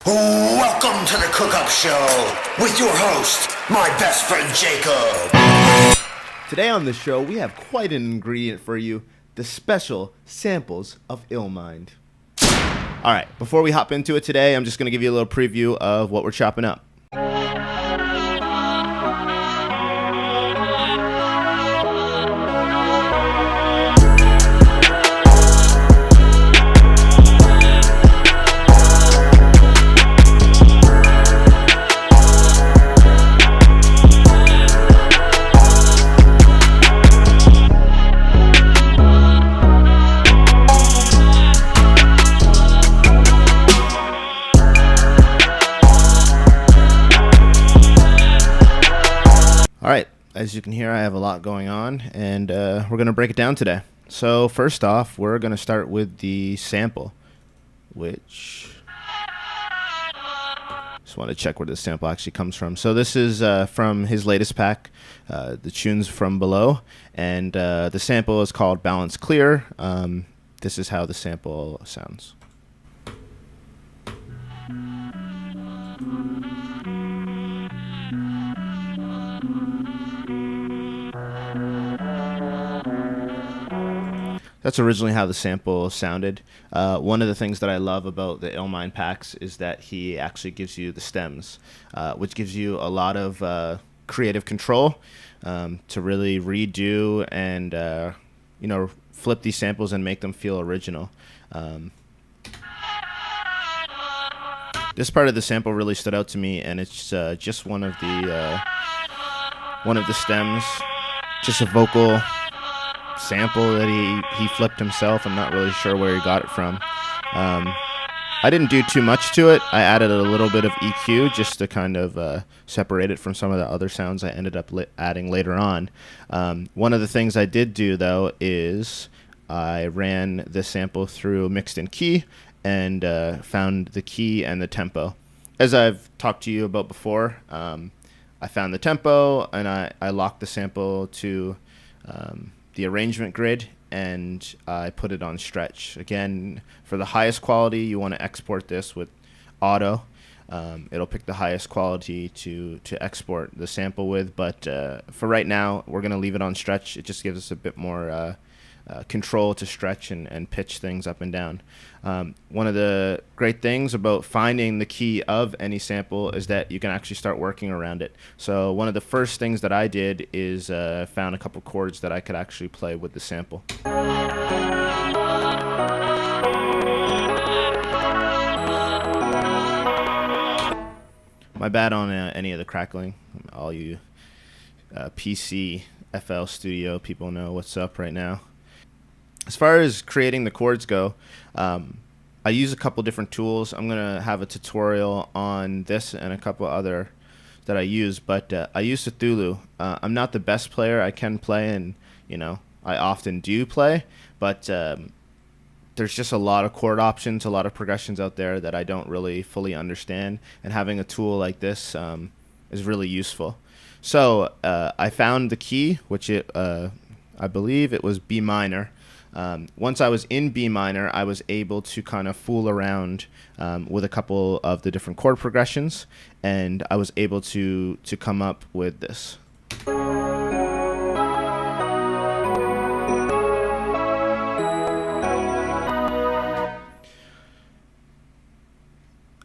Welcome to the Cook-Up Show with your host, my best friend Jacob. Today on the show, we have quite an ingredient for you, the special samples of Illmind. Alright, before we hop into it today, I'm just going to give you a little preview of what we're chopping up. Alright, as you can hear, I have a lot going on, and we're going to break it down today. So first off, we're going to start with the sample, which... just want to check where this sample actually comes from. So this is from his latest pack, the Tunes From Below, and the sample is called Balance Clear. This is how the sample sounds. That's originally how the sample sounded. One of the things that I love about the Illmind packs is that he actually gives you the stems, which gives you a lot of creative control to really redo and flip these samples and make them feel original. This part of the sample really stood out to me, and it's just one of the stems, just a vocal sample that he flipped himself. I'm not really sure where he got it from. I didn't do too much to it. I added a little bit of EQ just to kind of separate it from some of the other sounds I ended up adding later on. One of the things I did do, though, is I ran the sample through Mixed in Key and found the key and the tempo. As I've talked to you about before, I found the tempo and I locked the sample to the arrangement grid, and I put it on stretch. Again, for the highest quality, you want to export this with auto. It'll pick the highest quality to export the sample with, but for right now, we're going to leave it on stretch. It just gives us a bit more control to stretch and pitch things up and down. One of the great things about finding the key of any sample is that you can actually start working around it. So one of the first things that I did is found a couple chords that I could actually play with the sample. My bad on any of the crackling. All you PC FL Studio people know what's up right now. As far as creating the chords go, I use a couple different tools. I'm going to have a tutorial on this and a couple other that I use, but I use Cthulhu. I'm not the best player. I can play, and I often do play, but there's just a lot of chord options, a lot of progressions out there that I don't really fully understand, and having a tool like this is really useful. So I found the key, which I believe it was B minor. Once I was in B minor, I was able to kind of fool around with a couple of the different chord progressions, and I was able to come up with this.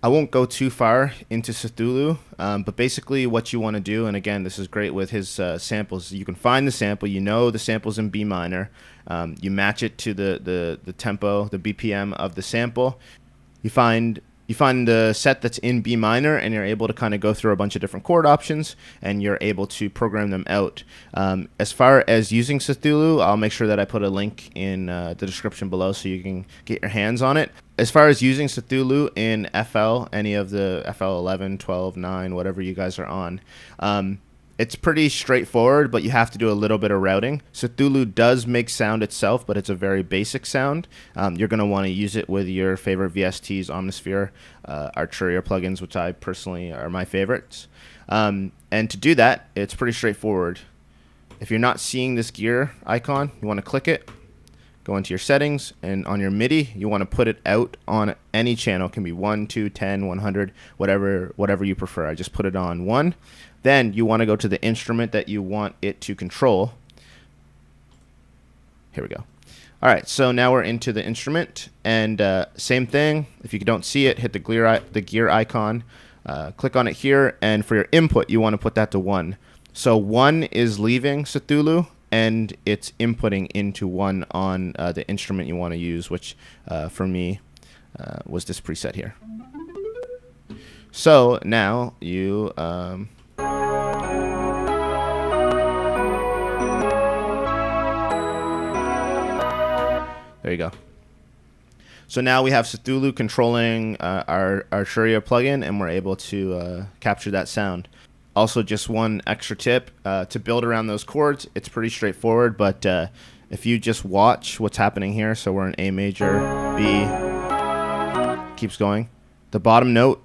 I won't go too far into Cthulhu, but basically what you want to do, and again, this is great with his samples, you can find the sample, the sample's in B minor, you match it to the tempo, the BPM of the sample, you find the set that's in B minor, and you're able to kind of go through a bunch of different chord options, and you're able to program them out. As far as using Cthulhu, I'll make sure that I put a link in the description below so you can get your hands on it. As far as using Cthulhu in FL, any of the FL 11, 12, 9, whatever you guys are on, it's pretty straightforward, but you have to do a little bit of routing. Cthulhu does make sound itself, but it's a very basic sound. You're going to want to use it with your favorite VSTs, Omnisphere, Arturia plugins, which I personally are my favorites. And to do that, it's pretty straightforward. If you're not seeing this gear icon, you want to click it, go into your settings, and on your MIDI, you want to put it out on any channel. It can be 1, 2, 10, 100, whatever you prefer. I just put it on 1. Then you want to go to the instrument that you want it to control. Here we go. All right, so now we're into the instrument, and same thing. If you don't see it, hit the gear icon, click on it here, and for your input, you want to put that to 1. So 1 is leaving Cthulhu, and it's inputting into 1 on the instrument you want to use, which for me was this preset here. So now you there you go. So now we have Cthulhu controlling our Shuria plugin, and we're able to capture that sound. Also, just one extra tip, to build around those chords, it's pretty straightforward, but if you just watch what's happening here, so we're in A major, B, keeps going. The bottom note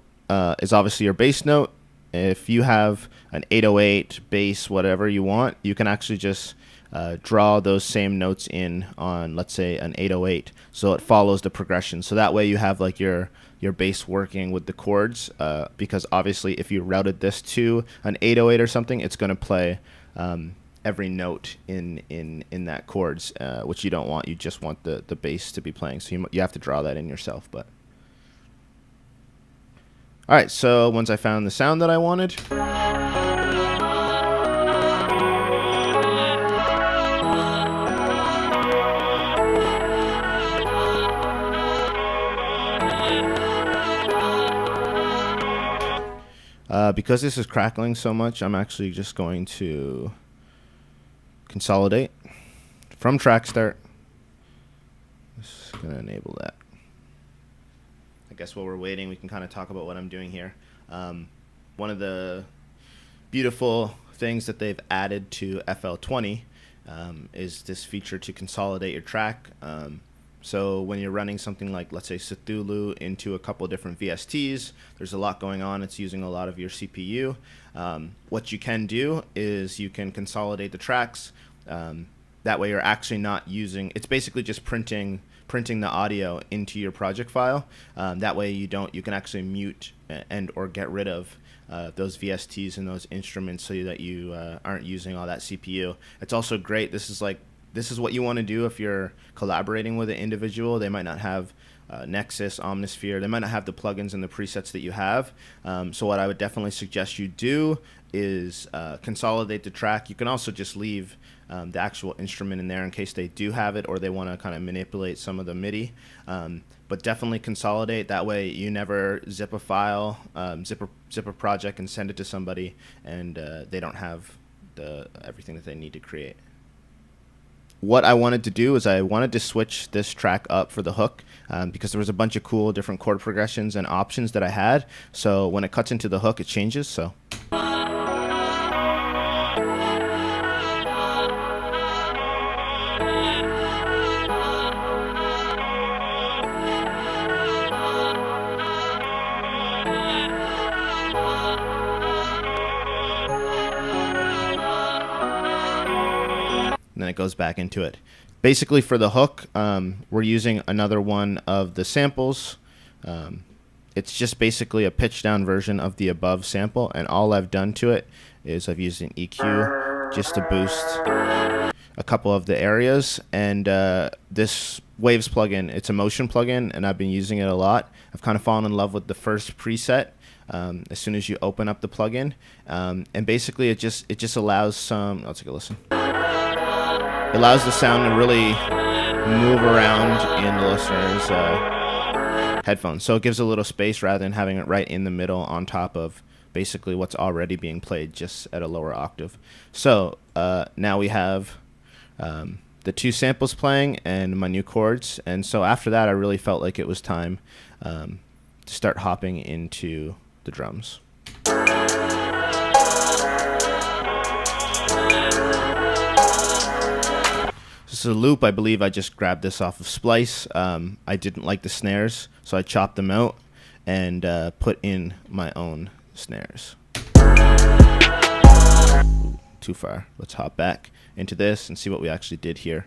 is obviously your bass note. If you have an 808 bass, whatever you want, you can actually just draw those same notes in on, let's say, an 808, so it follows the progression. So that way you have like your bass working with the chords, because obviously if you routed this to an 808 or something, it's going to play every note in that chords, which you don't want. You just want the bass to be playing, so you have to draw that in yourself. But all right, so once I found the sound that I wanted, because this is crackling so much, I'm actually just going to consolidate from track start. Just going to enable that. I guess while we're waiting, we can kind of talk about what I'm doing here. One of the beautiful things that they've added to FL20 is this feature to consolidate your track. So when you're running something like, let's say, Cthulhu into a couple of different VSTs, there's a lot going on. It's using a lot of your CPU. What you can do is you can consolidate the tracks. That way you're actually not using, it's basically just printing the audio into your project file. That way you can actually mute and or get rid of those VSTs and those instruments so that you aren't using all that CPU. It's also great. This is what you want to do if you're collaborating with an individual. They might not have Nexus, Omnisphere. They might not have the plugins and the presets that you have. So what I would definitely suggest you do is consolidate the track. You can also just leave the actual instrument in there in case they do have it or they want to kind of manipulate some of the MIDI. But definitely consolidate. That way you never zip a file, zip a project and send it to somebody, and they don't have everything that they need to create. What I wanted to do is I wanted to switch this track up for the hook, because there was a bunch of cool different chord progressions and options that I had. So when it cuts into the hook, it changes. So then it goes back into it. Basically for the hook, we're using another one of the samples. It's just basically a pitch down version of the above sample, and all I've done to it is I've used an EQ just to boost a couple of the areas. And this Waves plugin, it's a motion plugin, and I've been using it a lot. I've kind of fallen in love with the first preset as soon as you open up the plugin, and basically it just allows some. I'll take a listen. It allows the sound to really move around in the listener's headphones. So it gives a little space rather than having it right in the middle on top of basically what's already being played just at a lower octave. So now we have the two samples playing and my new chords. And so after that, I really felt like it was time to start hopping into the drums. This is a loop. I believe I just grabbed this off of Splice. I didn't like the snares, so I chopped them out and put in my own snares. Ooh, too far. Let's hop back into this and see what we actually did here.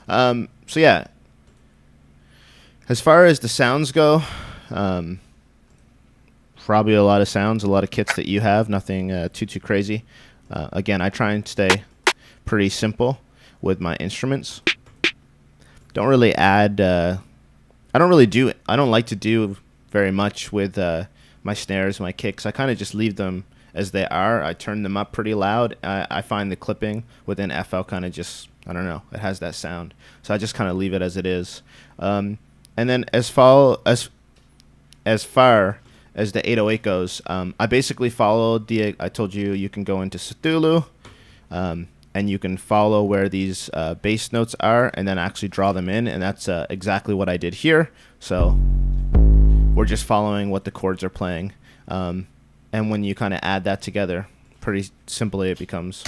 So yeah, As far as the sounds go, probably a lot of sounds, a lot of kits that you have, nothing too crazy. Again, I try and stay pretty simple with my instruments. Don't really add, I don't like to do very much with my snares, my kicks. I kind of just leave them as they are. I turn them up pretty loud. I find the clipping within FL kind of just, I don't know, it has that sound. So I just kind of leave it as it is. And then as far as the 808 goes, I basically followed I told you you can go into Cthulhu, and you can follow where these bass notes are and then actually draw them in, and that's exactly what I did here. So we're just following what the chords are playing. And when you kind of add that together, pretty simply it becomes.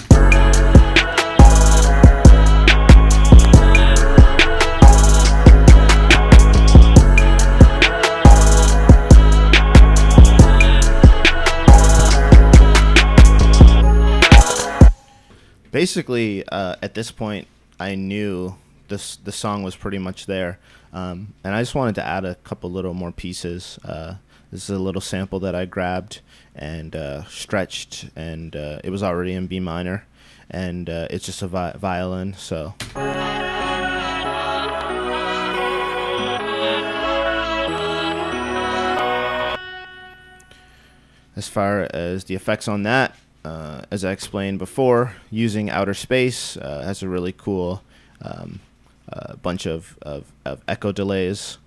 Basically, at this point, I knew the song was pretty much there, and I just wanted to add a couple little more pieces. This is a little sample that I grabbed and stretched, and it was already in B minor, and it's just a violin, so. As far as the effects on that, as I explained before, using outer space has a really cool bunch of echo delays,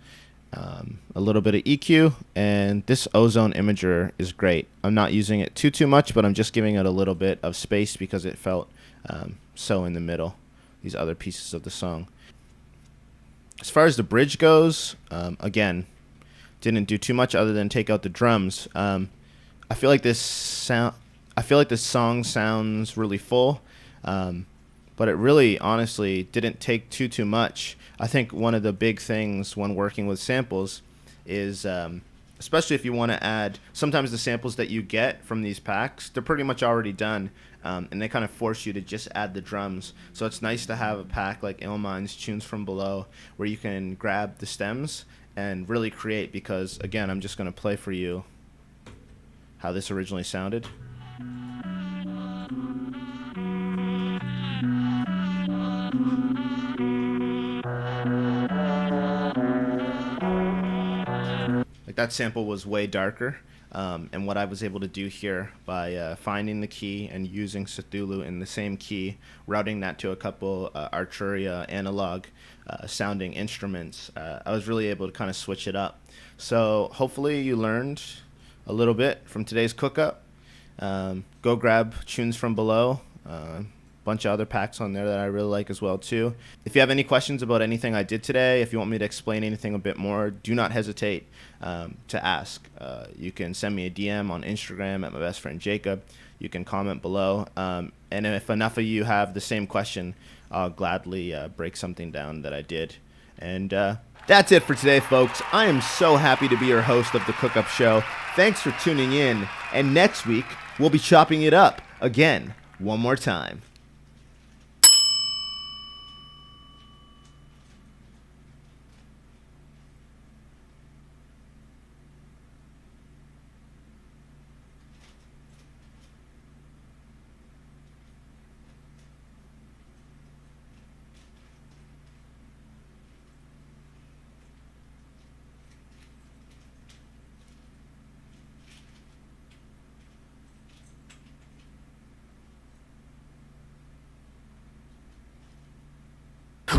a little bit of EQ, and this ozone imager is great. I'm not using it too much, but I'm just giving it a little bit of space because it felt so in the middle, these other pieces of the song. As far as the bridge goes, again, didn't do too much other than take out the drums. I feel like this song sounds really full, but it really, honestly, didn't take too much. I think one of the big things when working with samples is, especially if you want to add, sometimes the samples that you get from these packs, they're pretty much already done, and they kind of force you to just add the drums. So it's nice to have a pack like Illmind's Tunes From Below, where you can grab the stems and really create, because, again, I'm just going to play for you how this originally sounded. Like, that sample was way darker, and what I was able to do here by finding the key and using Cthulhu in the same key, routing that to a couple Arturia analog sounding instruments, I was really able to kind of switch it up. So hopefully you learned a little bit from today's cook-up. Go grab Tunes From Below. Bunch of other packs on there that I really like as well too. If you have any questions about anything I did today, if you want me to explain anything a bit more, do not hesitate to ask. You can send me a DM on Instagram at my best friend Jacob. You can comment below, and if enough of you have the same question, I'll gladly break something down that I did. And that's it for today, folks. I am so happy to be your host of the Cook-Up Show. Thanks for tuning in, and next week we'll be chopping it up again one more time.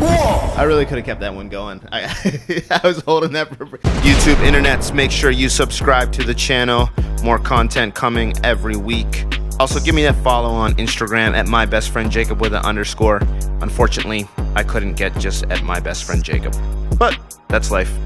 I really could have kept that one going. I was holding that for YouTube internets. Make sure you subscribe to the channel. More content coming every week. Also, give me that follow on Instagram at mybestfriendjacob with an underscore. Unfortunately, I couldn't get just at mybestfriendjacob, but that's life.